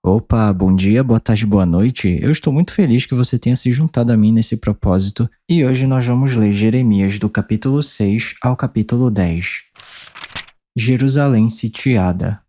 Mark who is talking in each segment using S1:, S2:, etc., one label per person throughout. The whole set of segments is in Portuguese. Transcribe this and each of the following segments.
S1: Opa, bom dia, boa tarde, boa noite. Eu estou muito feliz que você tenha se juntado a mim nesse propósito e hoje nós vamos ler Jeremias do capítulo 6 ao capítulo 10. Jerusalém sitiada.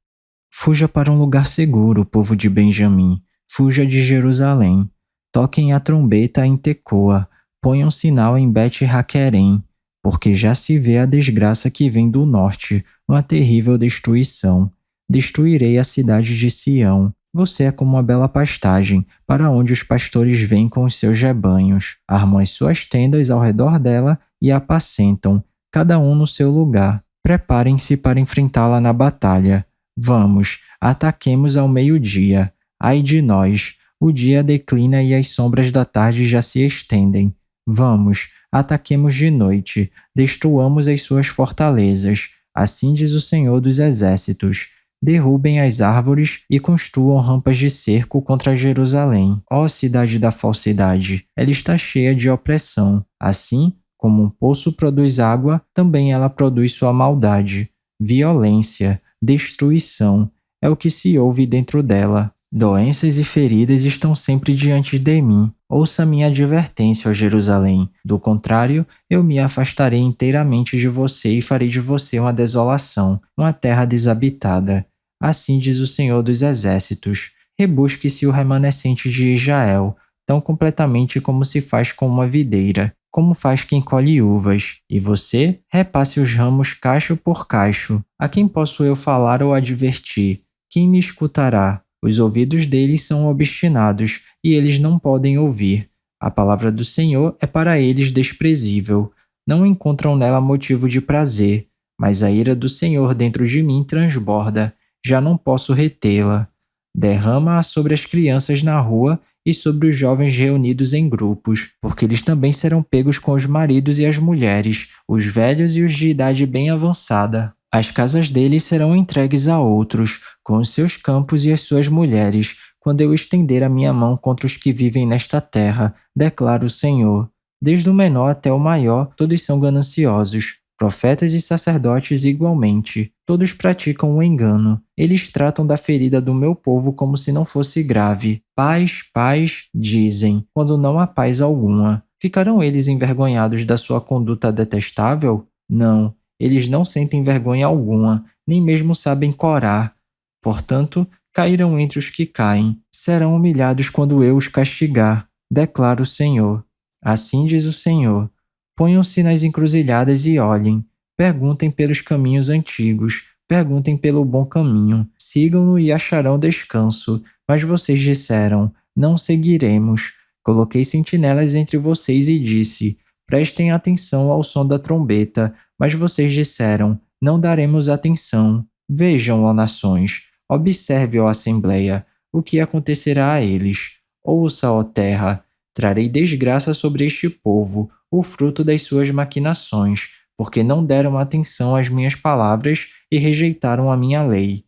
S1: Fuja para um lugar seguro, povo de Benjamim. Fuja de Jerusalém. Toquem a trombeta em Tecoa. Ponham sinal em Bet-Raquerem, porque já se vê a desgraça que vem do norte, uma terrível destruição. Destruirei a cidade de Sião. Você é como uma bela pastagem, para onde os pastores vêm com os seus rebanhos, armam as suas tendas ao redor dela e a apacentam, cada um no seu lugar. Preparem-se para enfrentá-la na batalha. Vamos, ataquemos ao meio-dia. Ai de nós, o dia declina e as sombras da tarde já se estendem. Vamos, ataquemos de noite, destruamos as suas fortalezas. Assim diz o Senhor dos Exércitos. Derrubem as árvores e construam rampas de cerco contra Jerusalém. Ó cidade da falsidade, ela está cheia de opressão. Assim, como um poço produz água, também ela produz sua maldade. Violência, destruição, é o que se ouve dentro dela. Doenças e feridas estão sempre diante de mim. Ouça minha advertência, ó Jerusalém. Do contrário, eu me afastarei inteiramente de você e farei de você uma desolação, uma terra desabitada. Assim diz o Senhor dos Exércitos. Rebusque-se o remanescente de Israel, tão completamente como se faz com uma videira, como faz quem colhe uvas. E você, repasse os ramos cacho por cacho. A quem posso eu falar ou advertir? Quem me escutará? Os ouvidos deles são obstinados, e eles não podem ouvir. A palavra do Senhor é para eles desprezível. Não encontram nela motivo de prazer, mas a ira do Senhor dentro de mim transborda. Já não posso retê-la. Derrama-a sobre as crianças na rua e sobre os jovens reunidos em grupos, porque eles também serão pegos com os maridos e as mulheres, os velhos e os de idade bem avançada. As casas deles serão entregues a outros, com os seus campos e as suas mulheres, quando eu estender a minha mão contra os que vivem nesta terra, declara o Senhor. Desde o menor até o maior, todos são gananciosos. Profetas e sacerdotes igualmente, todos praticam o engano. Eles tratam da ferida do meu povo como se não fosse grave. Paz, paz, dizem, quando não há paz alguma. Ficarão eles envergonhados da sua conduta detestável? Não, eles não sentem vergonha alguma, nem mesmo sabem corar. Portanto, cairão entre os que caem. Serão humilhados quando eu os castigar, declara o Senhor. Assim diz o Senhor. Ponham-se nas encruzilhadas e olhem. Perguntem pelos caminhos antigos. Perguntem pelo bom caminho. Sigam-no e acharão descanso. Mas vocês disseram: não seguiremos. Coloquei sentinelas entre vocês e disse: prestem atenção ao som da trombeta. Mas vocês disseram: não daremos atenção. Vejam, ó nações. Observe, ó assembleia, o que acontecerá a eles. Ouça, ó terra. Trarei desgraça sobre este povo, o fruto das suas maquinações, porque não deram atenção às minhas palavras e rejeitaram a minha lei.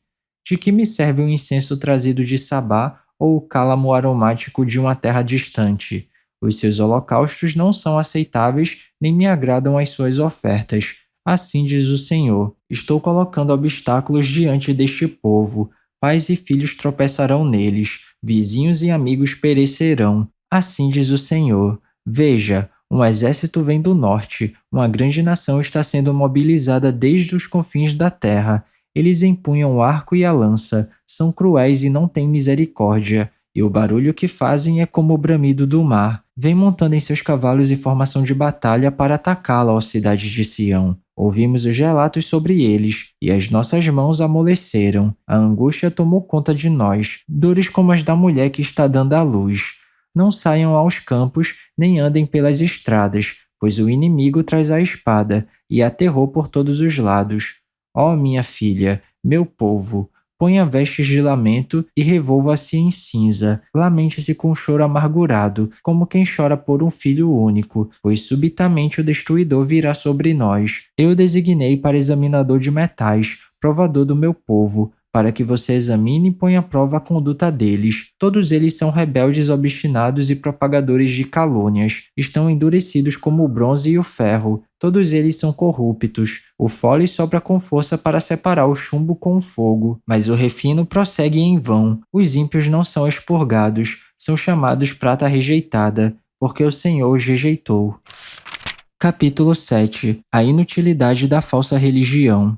S1: De que me serve o incenso trazido de Sabá ou o cálamo aromático de uma terra distante? Os seus holocaustos não são aceitáveis, nem me agradam as suas ofertas. Assim diz o Senhor: estou colocando obstáculos diante deste povo. Pais e filhos tropeçarão neles, vizinhos e amigos perecerão. Assim diz o Senhor: veja, um exército vem do norte, uma grande nação está sendo mobilizada desde os confins da terra. Eles empunham o arco e a lança, são cruéis e não têm misericórdia, e o barulho que fazem é como o bramido do mar. Vem montando em seus cavalos em formação de batalha para atacá-la, ó cidade de Sião. Ouvimos os relatos sobre eles, e as nossas mãos amoleceram. A angústia tomou conta de nós, dores como as da mulher que está dando à luz. Não saiam aos campos, nem andem pelas estradas, pois o inimigo traz a espada e há terror por todos os lados. Ó minha filha, meu povo, ponha vestes de lamento e revolva-se em cinza. Lamente-se com choro amargurado, como quem chora por um filho único, pois subitamente o destruidor virá sobre nós. Eu designei para examinador de metais, provador do meu povo, para que você examine e ponha à prova a conduta deles. Todos eles são rebeldes, obstinados e propagadores de calúnias. Estão endurecidos como o bronze e o ferro. Todos eles são corruptos. O fole sopra com força para separar o chumbo com o fogo, mas o refino prossegue em vão. Os ímpios não são expurgados, são chamados prata rejeitada, porque o Senhor os rejeitou. Capítulo 7. A inutilidade da falsa religião.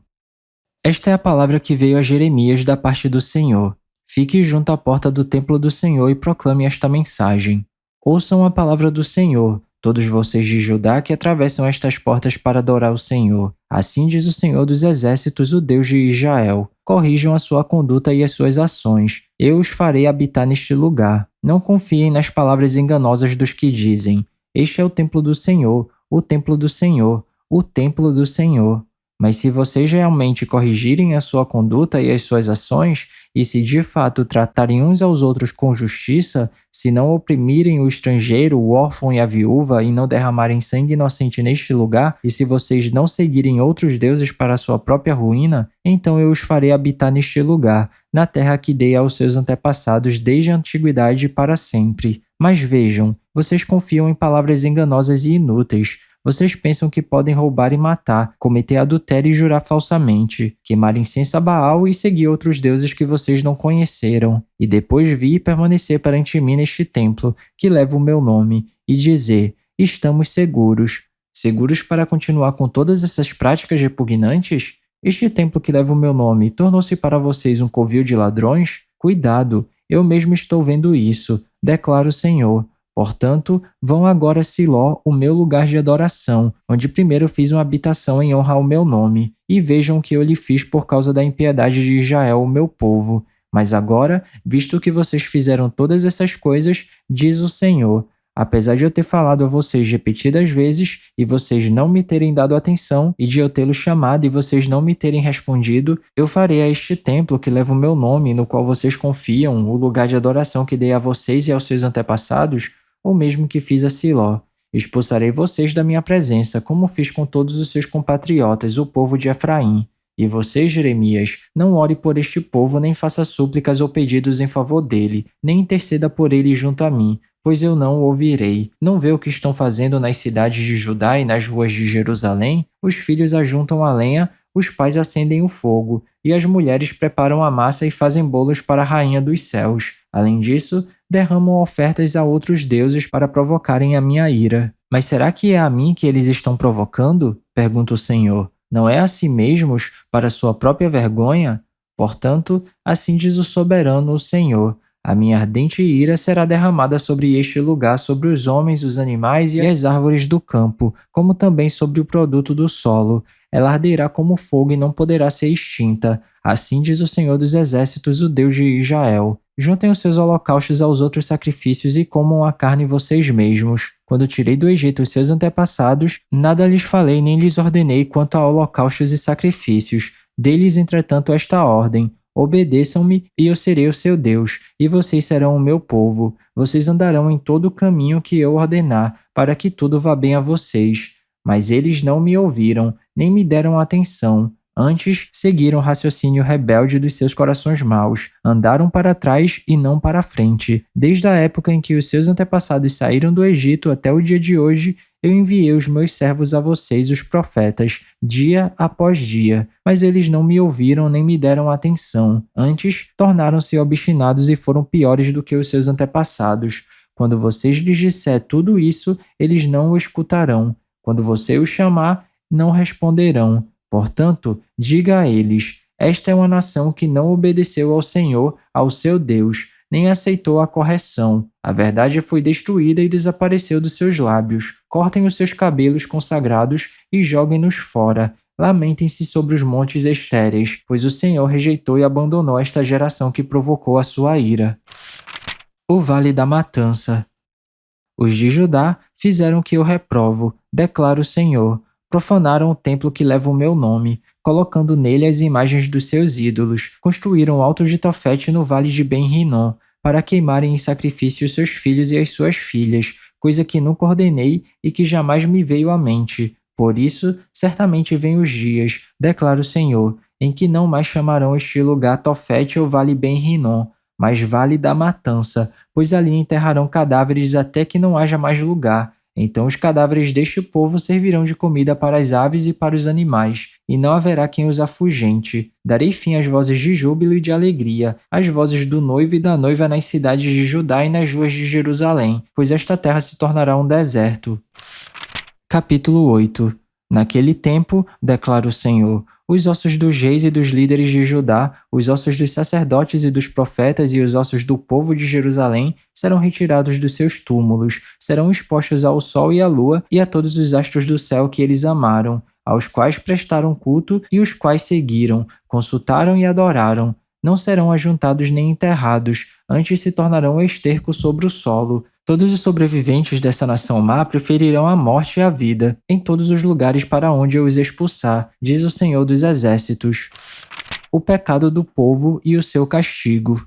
S1: Esta é a palavra que veio a Jeremias da parte do Senhor. Fique junto à porta do templo do Senhor e proclame esta mensagem. Ouçam a palavra do Senhor, todos vocês de Judá que atravessam estas portas para adorar o Senhor. Assim diz o Senhor dos Exércitos, o Deus de Israel. Corrijam a sua conduta e as suas ações. Eu os farei habitar neste lugar. Não confiem nas palavras enganosas dos que dizem: este é o templo do Senhor, o templo do Senhor, o templo do Senhor. Mas se vocês realmente corrigirem a sua conduta e as suas ações, e se de fato tratarem uns aos outros com justiça, se não oprimirem o estrangeiro, o órfão e a viúva, e não derramarem sangue inocente neste lugar, e se vocês não seguirem outros deuses para a sua própria ruína, então eu os farei habitar neste lugar, na terra que dei aos seus antepassados desde a antiguidade e para sempre. Mas vejam, vocês confiam em palavras enganosas e inúteis. Vocês pensam que podem roubar e matar, cometer adultério e jurar falsamente, queimar incenso a Baal e seguir outros deuses que vocês não conheceram, e depois vir e permanecer perante mim neste templo, que leva o meu nome, e dizer: estamos seguros. Seguros para continuar com todas essas práticas repugnantes? Este templo que leva o meu nome tornou-se para vocês um covil de ladrões? Cuidado, eu mesmo estou vendo isso, declara o Senhor. Portanto, vão agora a Siló, o meu lugar de adoração, onde primeiro fiz uma habitação em honra ao meu nome, e vejam o que eu lhe fiz por causa da impiedade de Israel, o meu povo. Mas agora, visto que vocês fizeram todas essas coisas, diz o Senhor, apesar de eu ter falado a vocês repetidas vezes, e vocês não me terem dado atenção, e de eu tê-los chamado e vocês não me terem respondido, eu farei a este templo que leva o meu nome, no qual vocês confiam, o lugar de adoração que dei a vocês e aos seus antepassados, ou mesmo que fiz a Siló. Expulsarei vocês da minha presença, como fiz com todos os seus compatriotas, o povo de Efraim. E você, Jeremias, não ore por este povo, nem faça súplicas ou pedidos em favor dele, nem interceda por ele junto a mim, pois eu não o ouvirei. Não vê o que estão fazendo nas cidades de Judá e nas ruas de Jerusalém? Os filhos ajuntam a lenha, os pais acendem o fogo, e as mulheres preparam a massa e fazem bolos para a rainha dos céus. Além disso, derramam ofertas a outros deuses para provocarem a minha ira. Mas será que é a mim que eles estão provocando? Pergunta o Senhor. Não é a si mesmos, para sua própria vergonha? Portanto, assim diz o soberano, o Senhor: a minha ardente ira será derramada sobre este lugar, sobre os homens, os animais e as árvores do campo, como também sobre o produto do solo. Ela arderá como fogo e não poderá ser extinta. Assim diz o Senhor dos Exércitos, o Deus de Israel. Juntem os seus holocaustos aos outros sacrifícios e comam a carne vocês mesmos. Quando tirei do Egito os seus antepassados, nada lhes falei nem lhes ordenei quanto a holocaustos e sacrifícios. Dei-lhes, entretanto, esta ordem: obedeçam-me e eu serei o seu Deus, e vocês serão o meu povo. Vocês andarão em todo o caminho que eu ordenar, para que tudo vá bem a vocês. Mas eles não me ouviram, nem me deram atenção. Antes, seguiram o raciocínio rebelde dos seus corações maus, andaram para trás e não para frente. Desde a época em que os seus antepassados saíram do Egito até o dia de hoje, eu enviei os meus servos a vocês, os profetas, dia após dia, mas eles não me ouviram nem me deram atenção. Antes, tornaram-se obstinados e foram piores do que os seus antepassados. Quando vocês lhes disser tudo isso, eles não o escutarão. Quando você os chamar, não responderão. Portanto, diga a eles: esta é uma nação que não obedeceu ao Senhor, ao seu Deus, nem aceitou a correção. A verdade foi destruída e desapareceu dos seus lábios. Cortem os seus cabelos consagrados e joguem-nos fora. Lamentem-se sobre os montes estéreis, pois o Senhor rejeitou e abandonou esta geração que provocou a sua ira. O Vale da Matança. Os de Judá fizeram o que eu reprovo, declara o Senhor. Profanaram o templo que leva o meu nome, colocando nele as imagens dos seus ídolos. Construíram o alto de Tofete no vale de Ben-Rinom, para queimarem em sacrifício seus filhos e as suas filhas, coisa que nunca ordenei e que jamais me veio à mente. Por isso, certamente vêm os dias, declara o Senhor, em que não mais chamarão este lugar Tofete ou Vale Ben-Rinom, mas Vale da Matança, pois ali enterrarão cadáveres até que não haja mais lugar. Então os cadáveres deste povo servirão de comida para as aves e para os animais, e não haverá quem os afugente. Darei fim às vozes de júbilo e de alegria, às vozes do noivo e da noiva nas cidades de Judá e nas ruas de Jerusalém, pois esta terra se tornará um deserto. Capítulo 8. Naquele tempo, declara o Senhor, os ossos dos reis e dos líderes de Judá, os ossos dos sacerdotes e dos profetas e os ossos do povo de Jerusalém serão retirados dos seus túmulos, serão expostos ao sol e à lua e a todos os astros do céu que eles amaram, aos quais prestaram culto e os quais seguiram, consultaram e adoraram. Não serão ajuntados nem enterrados, antes se tornarão esterco sobre o solo. Todos os sobreviventes dessa nação má preferirão a morte e a vida, em todos os lugares para onde eu os expulsar, diz o Senhor dos Exércitos. O pecado do povo e o seu castigo.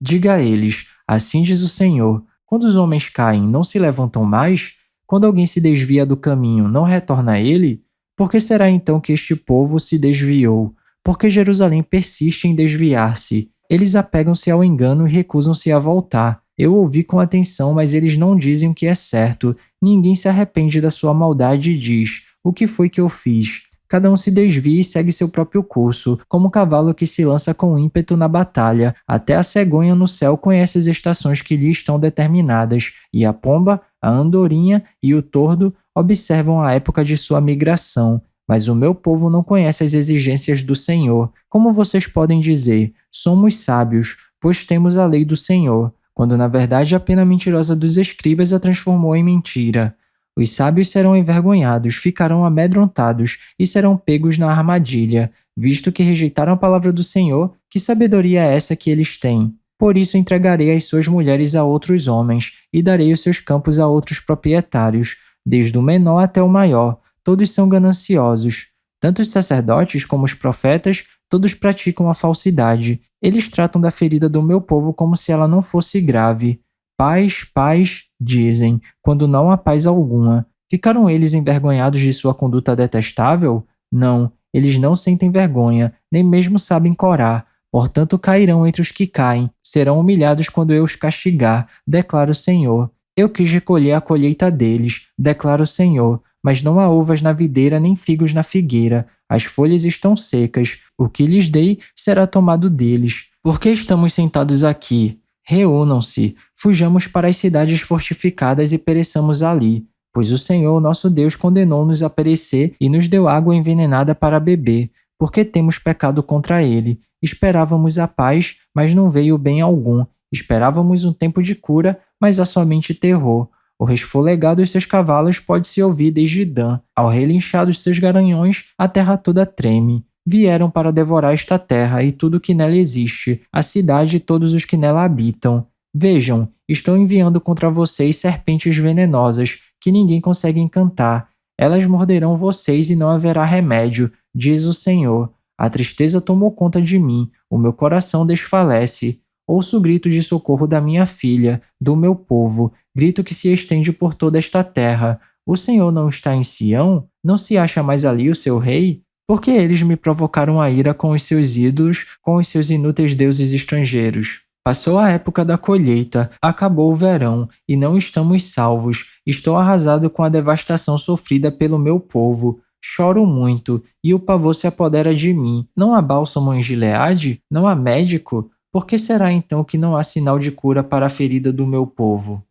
S1: Diga a eles, assim diz o Senhor, quando os homens caem, não se levantam mais? Quando alguém se desvia do caminho, não retorna a ele? Por que será então que este povo se desviou? Porque Jerusalém persiste em desviar-se. Eles apegam-se ao engano e recusam-se a voltar. Eu ouvi com atenção, mas eles não dizem o que é certo. Ninguém se arrepende da sua maldade e diz: o que foi que eu fiz? Cada um se desvia e segue seu próprio curso, como o cavalo que se lança com ímpeto na batalha. Até a cegonha no céu conhece as estações que lhe estão determinadas, e a pomba, a andorinha e o tordo observam a época de sua migração. Mas o meu povo não conhece as exigências do Senhor. Como vocês podem dizer, somos sábios, pois temos a lei do Senhor, quando na verdade a pena mentirosa dos escribas a transformou em mentira. Os sábios serão envergonhados, ficarão amedrontados e serão pegos na armadilha, visto que rejeitaram a palavra do Senhor. Que sabedoria é essa que eles têm? Por isso entregarei as suas mulheres a outros homens e darei os seus campos a outros proprietários, desde o menor até o maior. Todos são gananciosos. Tanto os sacerdotes como os profetas, todos praticam a falsidade. Eles tratam da ferida do meu povo como se ela não fosse grave. Paz, paz, dizem, quando não há paz alguma. Ficaram eles envergonhados de sua conduta detestável? Não, eles não sentem vergonha, nem mesmo sabem corar. Portanto, cairão entre os que caem, serão humilhados quando eu os castigar, declara o Senhor. Eu quis recolher a colheita deles, declara o Senhor, mas não há uvas na videira nem figos na figueira. As folhas estão secas. O que lhes dei será tomado deles. Por que estamos sentados aqui? Reúnam-se, fujamos para as cidades fortificadas e pereçamos ali. Pois o Senhor, nosso Deus, condenou-nos a perecer e nos deu água envenenada para beber, porque temos pecado contra ele. Esperávamos a paz, mas não veio bem algum. Esperávamos um tempo de cura, mas há somente terror. O resfolegar dos seus cavalos pode-se ouvir desde Dan. Ao relinchar dos seus garanhões, a terra toda treme. Vieram para devorar esta terra e tudo que nela existe, a cidade e todos os que nela habitam. Vejam, estou enviando contra vocês serpentes venenosas, que ninguém consegue encantar. Elas morderão vocês e não haverá remédio, diz o Senhor. A tristeza tomou conta de mim, o meu coração desfalece. Ouço o grito de socorro da minha filha, do meu povo, grito que se estende por toda esta terra. O Senhor não está em Sião? Não se acha mais ali o seu rei? Porque eles me provocaram a ira com os seus ídolos, com os seus inúteis deuses estrangeiros. Passou a época da colheita, acabou o verão, e não estamos salvos. Estou arrasado com a devastação sofrida pelo meu povo. Choro muito, e o pavor se apodera de mim. Não há bálsamo em Gileade? Não há médico? Por que será então que não há sinal de cura para a ferida do meu povo?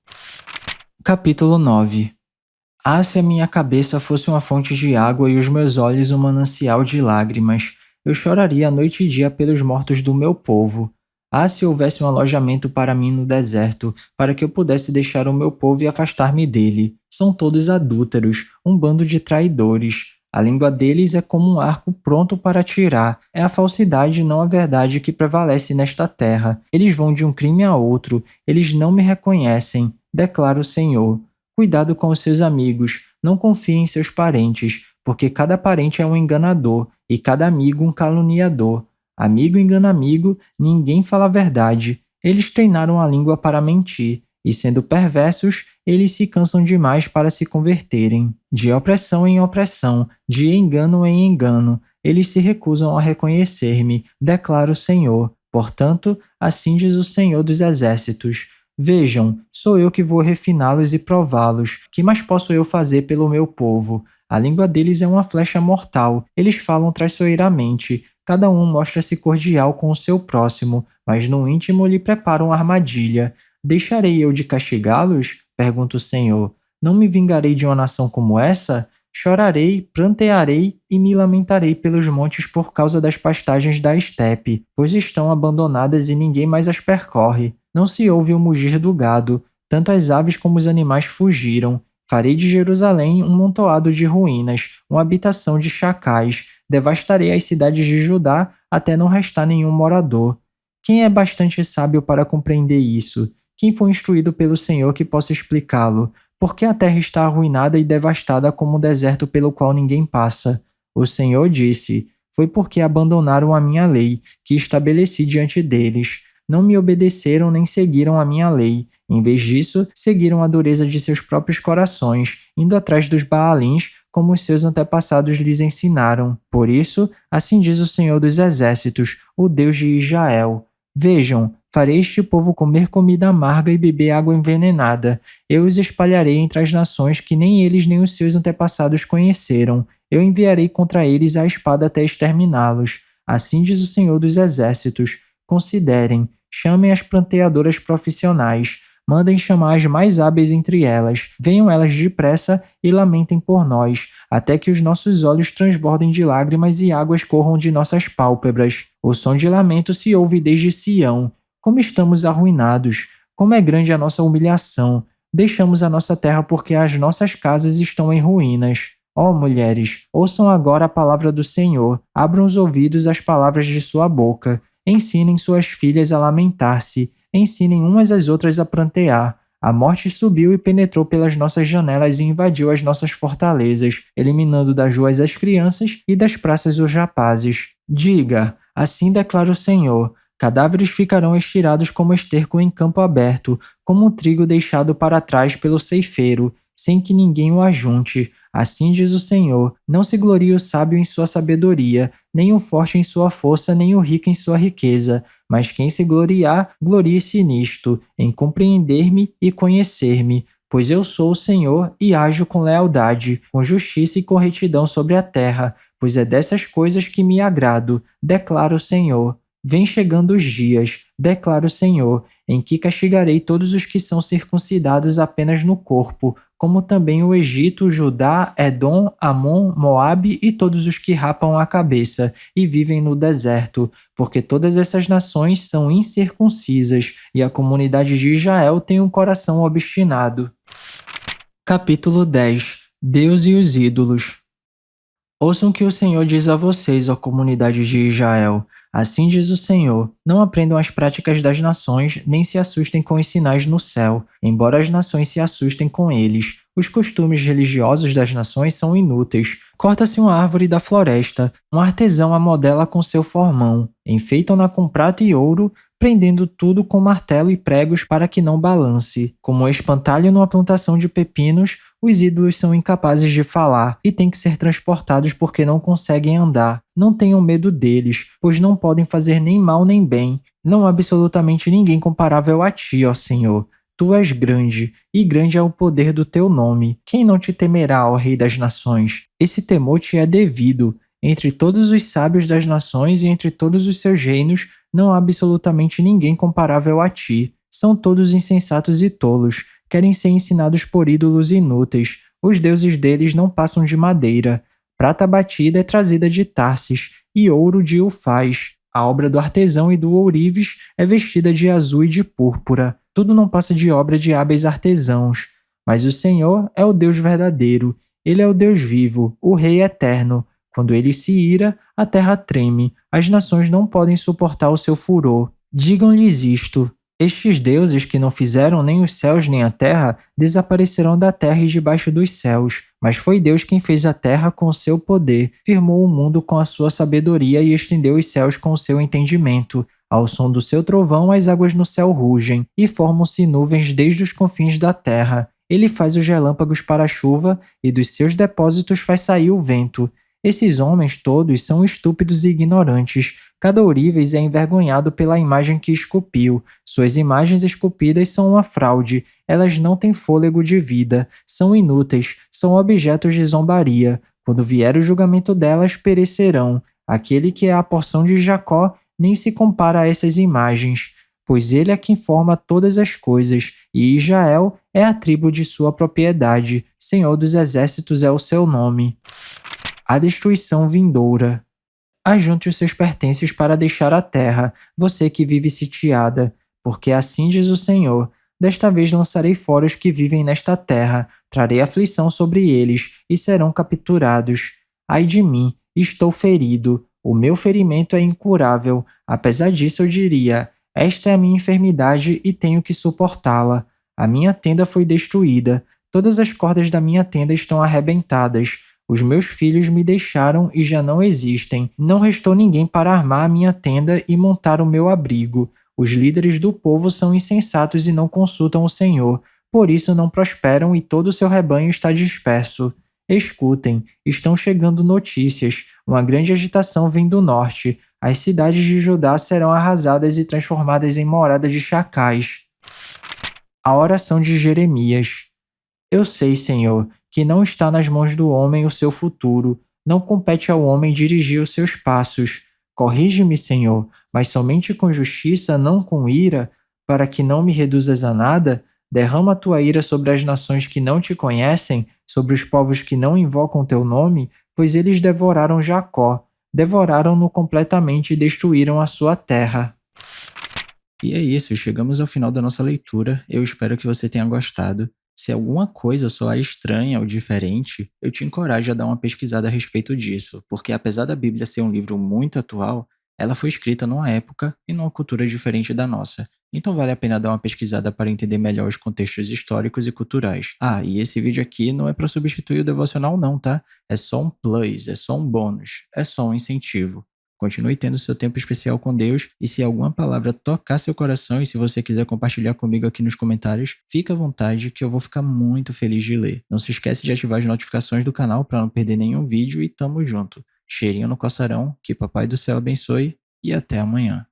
S1: Capítulo 9. Ah, se a minha cabeça fosse uma fonte de água e os meus olhos um manancial de lágrimas, eu choraria noite e dia pelos mortos do meu povo. Ah, se houvesse um alojamento para mim no deserto, para que eu pudesse deixar o meu povo e afastar-me dele. São todos adúlteros, um bando de traidores. A língua deles é como um arco pronto para atirar. É a falsidade e não a verdade que prevalece nesta terra. Eles vão de um crime a outro. Eles não me reconhecem, declara o Senhor. Cuidado com os seus amigos. Não confie em seus parentes, porque cada parente é um enganador e cada amigo um caluniador. Amigo engana amigo, ninguém fala a verdade. Eles treinaram a língua para mentir. e sendo perversos, eles se cansam demais para se converterem. De opressão em opressão, de engano em engano, eles se recusam a reconhecer-me, declara o Senhor. Portanto, assim diz o Senhor dos Exércitos: Vejam, sou eu que vou refiná-los e prová-los. Que mais posso eu fazer pelo meu povo? A língua deles é uma flecha mortal. Eles falam traiçoeiramente. Cada um mostra-se cordial com o seu próximo, mas no íntimo lhe preparam armadilha. Deixarei eu de castigá-los? Pergunta o Senhor. Não me vingarei de uma nação como essa? Chorarei, prantearei e me lamentarei pelos montes por causa das pastagens da estepe, pois estão abandonadas e ninguém mais as percorre. Não se ouve o mugir do gado, tanto as aves como os animais fugiram. Farei de Jerusalém um montoado de ruínas, uma habitação de chacais. Devastarei as cidades de Judá até não restar nenhum morador. Quem é bastante sábio para compreender isso? Quem foi instruído pelo Senhor que possa explicá-lo? Por que a terra está arruinada e devastada como um deserto pelo qual ninguém passa? O Senhor disse: Foi porque abandonaram a minha lei, que estabeleci diante deles. Não me obedeceram nem seguiram a minha lei. Em vez disso, seguiram a dureza de seus próprios corações, indo atrás dos Baalins, como os seus antepassados lhes ensinaram. Por isso, assim diz o Senhor dos Exércitos, o Deus de Israel: Vejam, farei este povo comer comida amarga e beber água envenenada. Eu os espalharei entre as nações que nem eles nem os seus antepassados conheceram. Eu enviarei contra eles a espada até exterminá-los. Assim diz o Senhor dos Exércitos: Considerem, chamem as planteadoras profissionais, mandem chamar as mais hábeis entre elas, venham elas depressa e lamentem por nós, até que os nossos olhos transbordem de lágrimas e águas corram de nossas pálpebras. O som de lamento se ouve desde Sião. Como estamos arruinados! Como é grande a nossa humilhação! Deixamos a nossa terra porque as nossas casas estão em ruínas. Ó mulheres, ouçam agora a palavra do Senhor, abram os ouvidos às palavras de sua boca. Ensinem suas filhas a lamentar-se, ensinem umas às outras a prantear. A morte subiu e penetrou pelas nossas janelas e invadiu as nossas fortalezas, eliminando das ruas as crianças e das praças os rapazes. Diga, assim declara o Senhor: cadáveres ficarão estirados como esterco em campo aberto, como um trigo deixado para trás pelo ceifeiro, sem que ninguém o ajunte. Assim diz o Senhor: não se glorie o sábio em sua sabedoria, nem o forte em sua força, nem o rico em sua riqueza. Mas quem se gloriar, glorie-se nisto, em compreender-me e conhecer-me. Pois eu sou o Senhor e ajo com lealdade, com justiça e com retidão sobre a terra, pois é dessas coisas que me agrado, declara o Senhor. Vem chegando os dias, declara o Senhor, em que castigarei todos os que são circuncidados apenas no corpo, como também o Egito, Judá, Edom, Amon, Moabe e todos os que rapam a cabeça e vivem no deserto, porque todas essas nações são incircuncisas e a comunidade de Israel tem um coração obstinado. Capítulo 10. Deus e os ídolos. Ouçam o que o Senhor diz a vocês, ó comunidade de Israel. Assim diz o Senhor: não aprendam as práticas das nações, nem se assustem com os sinais no céu, embora as nações se assustem com eles. Os costumes religiosos das nações são inúteis. Corta-se uma árvore da floresta, um artesão a modela com seu formão, enfeitam-na com prata e ouro, prendendo tudo com martelo e pregos para que não balance. Como um espantalho numa plantação de pepinos, os ídolos são incapazes de falar e têm que ser transportados porque não conseguem andar. Não tenham medo deles, pois não podem fazer nem mal nem bem. Não há absolutamente ninguém comparável a ti, ó Senhor. Tu és grande, e grande é o poder do teu nome. Quem não te temerá, ó Rei das Nações? Esse temor te é devido. Entre todos os sábios das nações e entre todos os seus reinos, não há absolutamente ninguém comparável a ti. São todos insensatos e tolos, querem ser ensinados por ídolos inúteis. Os deuses deles não passam de madeira. Prata batida é trazida de Tarsis, e ouro de Ufaz. A obra do artesão e do ourives é vestida de azul e de púrpura. Tudo não passa de obra de hábeis artesãos. Mas o Senhor é o Deus verdadeiro. Ele é o Deus vivo, o Rei eterno. Quando ele se ira, a terra treme. As nações não podem suportar o seu furor. Digam-lhes isto: estes deuses que não fizeram nem os céus nem a terra, desaparecerão da terra e debaixo dos céus. Mas foi Deus quem fez a terra com o seu poder, firmou o mundo com a sua sabedoria e estendeu os céus com o seu entendimento. Ao som do seu trovão, as águas no céu rugem, e formam-se nuvens desde os confins da terra. Ele faz os relâmpagos para a chuva, e dos seus depósitos faz sair o vento. Esses homens todos são estúpidos e ignorantes. Cada ourives é envergonhado pela imagem que esculpiu. Suas imagens esculpidas são uma fraude. Elas não têm fôlego de vida. São inúteis. São objetos de zombaria. Quando vier o julgamento delas, perecerão. Aquele que é a porção de Jacó nem se compara a essas imagens, pois ele é quem forma todas as coisas, e Israel é a tribo de sua propriedade. Senhor dos exércitos é o seu nome. A destruição vindoura. Ajunte os seus pertences para deixar a terra, você que vive sitiada, porque assim diz o Senhor: desta vez lançarei fora os que vivem nesta terra, trarei aflição sobre eles, e serão capturados. Ai de mim, estou ferido, o meu ferimento é incurável. Apesar disso eu diria: esta é a minha enfermidade e tenho que suportá-la. A minha tenda foi destruída, todas as cordas da minha tenda estão arrebentadas. Os meus filhos me deixaram e já não existem. Não restou ninguém para armar a minha tenda e montar o meu abrigo. Os líderes do povo são insensatos e não consultam o Senhor. Por isso não prosperam e todo o seu rebanho está disperso. Escutem, estão chegando notícias. Uma grande agitação vem do norte. As cidades de Judá serão arrasadas e transformadas em moradas de chacais. A oração de Jeremias. Eu sei, Senhor, que não está nas mãos do homem o seu futuro, não compete ao homem dirigir os seus passos. Corrige-me, Senhor, mas somente com justiça, não com ira, para que não me reduzas a nada. Derrama a tua ira sobre as nações que não te conhecem, sobre os povos que não invocam teu nome, pois eles devoraram Jacó, devoraram-no completamente e destruíram a sua terra. E é isso, chegamos ao final da nossa leitura. Eu espero que você tenha gostado. Se alguma coisa soar estranha ou diferente, eu te encorajo a dar uma pesquisada a respeito disso, porque apesar da Bíblia ser um livro muito atual, ela foi escrita numa época e numa cultura diferente da nossa. Então vale a pena dar uma pesquisada para entender melhor os contextos históricos e culturais. Ah, e esse vídeo aqui não é para substituir o devocional não, tá? É só um plus, é só um bônus, é só um incentivo. Continue tendo seu tempo especial com Deus, e se alguma palavra tocar seu coração e se você quiser compartilhar comigo aqui nos comentários, fica à vontade que eu vou ficar muito feliz de ler. Não se esquece de ativar as notificações do canal para não perder nenhum vídeo e tamo junto. Cheirinho no coçarão, que Papai do Céu abençoe e até amanhã.